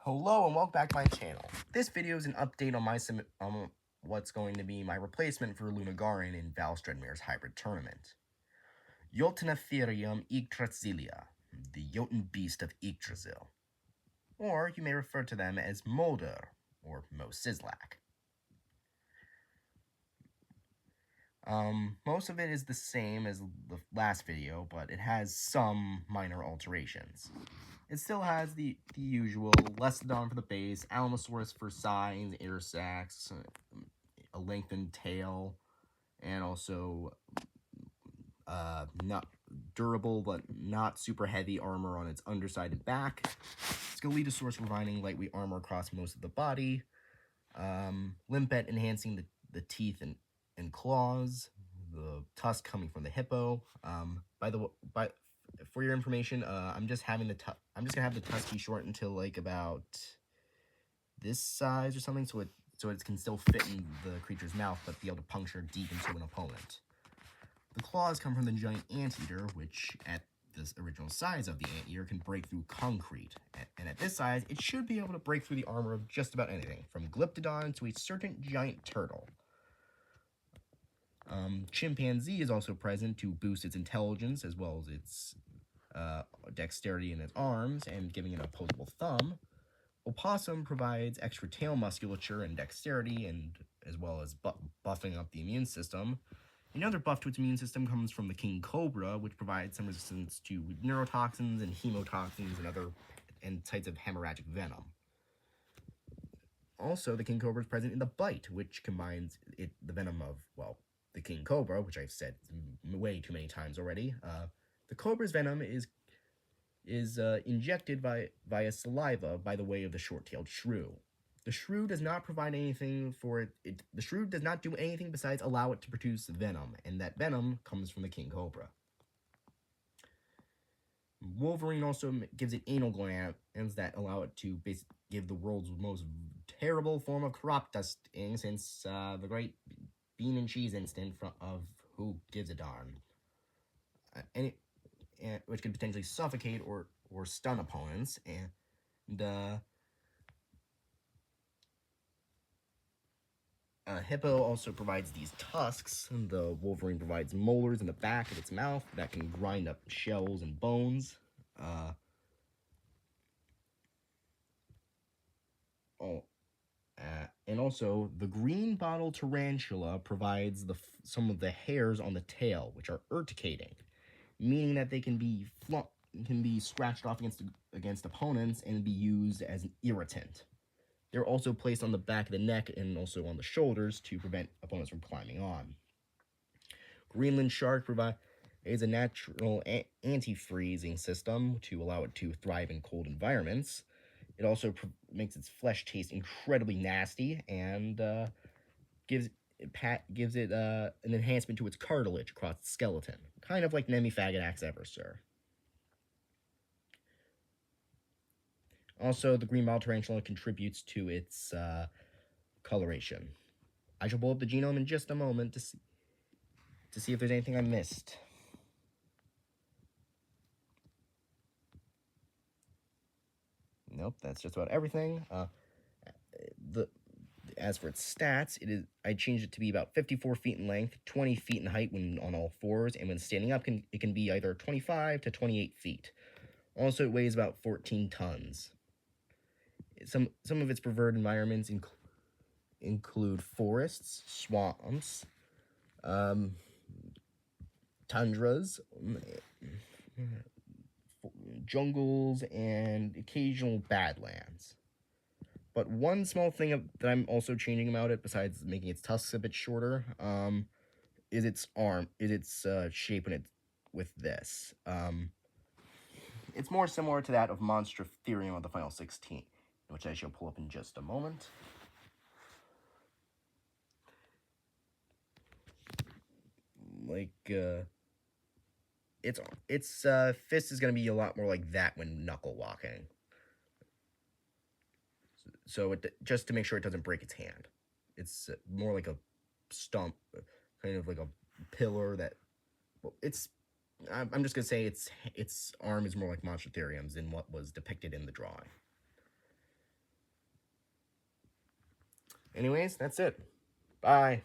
Hello and welcome back to my channel. This video is an update on my what's going to be my replacement for LUNAGARON in Valstredmir's hybrid tournament. Jotunnatherium Yggdrasilia, the Jotun beast of Yggdrasil. Or you may refer to them as Molder or Mo Sislak. Most of it is the same as the last video, but it has some minor alterations. It still has the usual Lesodon for the base, Alamosaurus for signs, air sacs, a lengthened tail, and also not durable but not super heavy armor on its underside and back. Scaletosaurus providing lightweight armor across most of the body. Limpet enhancing the teeth and claws. The tusk coming from the hippo. For your information, I'm just gonna have the tusky short until like about this size or something, so it can still fit in the creature's mouth, but be able to puncture deep into an opponent. The claws come from the giant anteater, which at this original size of the anteater can break through concrete, and at this size, it should be able to break through the armor of just about anything, from Glyptodon to a certain giant turtle. Chimpanzee is also present to boost its intelligence as well as its dexterity in its arms and giving it an opposable thumb. Opossum provides extra tail musculature and dexterity, and as well as buffing up the immune system. Another buff to its immune system comes from the king cobra, which provides some resistance to neurotoxins and hemotoxins and types of hemorrhagic venom. Also, the king cobra is present in the bite, which combines the venom of, well, the king cobra, which I've said way too many times already. The cobra's venom is injected via saliva by the way of the short-tailed shrew. The shrew does not provide anything for it. The shrew does not do anything besides allow it to produce venom, and that venom comes from the king cobra. Wolverine also gives it anal glands that allow it to give the world's most terrible form of crop dusting since the great bean and cheese instant of Who Gives a Darn, which could potentially suffocate or stun opponents. And Hippo also provides these tusks, and the Wolverine provides molars in the back of its mouth that can grind up shells and bones. And also, the green bottle tarantula provides some of the hairs on the tail, which are urticating, meaning that they can be scratched off against opponents and be used as an irritant. They're also placed on the back of the neck and also on the shoulders to prevent opponents from climbing on. Greenland shark provides a natural anti-freezing system to allow it to thrive in cold environments. It also makes its flesh taste incredibly nasty and gives it an enhancement to its cartilage across the skeleton, kind of like Nemi Faggotax Eversur. Also, the green bottle tarantula contributes to its coloration. I shall pull up the genome in just a moment to see if there's anything I missed. Nope, that's just about everything. As for its stats, I changed it to be about 54 feet in length, 20 feet in height when on all fours, and when standing up, it can be either 25 to 28 feet. Also, it weighs about 14 tons. Some of its preferred environments include forests, swamps, tundras, jungles, and occasional badlands. But one small thing that I'm also changing about it, besides making its tusks a bit shorter, is its shape with this. It's more similar to that of Monstertherium of the Final 16, which I shall pull up in just a moment. Its fist is going to be a lot more like that when knuckle walking. So just to make sure it doesn't break its hand. It's more like a stump, kind of like a pillar that, well, I'm just going to say its arm is more like Monstertherium's than what was depicted in the drawing. Anyways, that's it. Bye.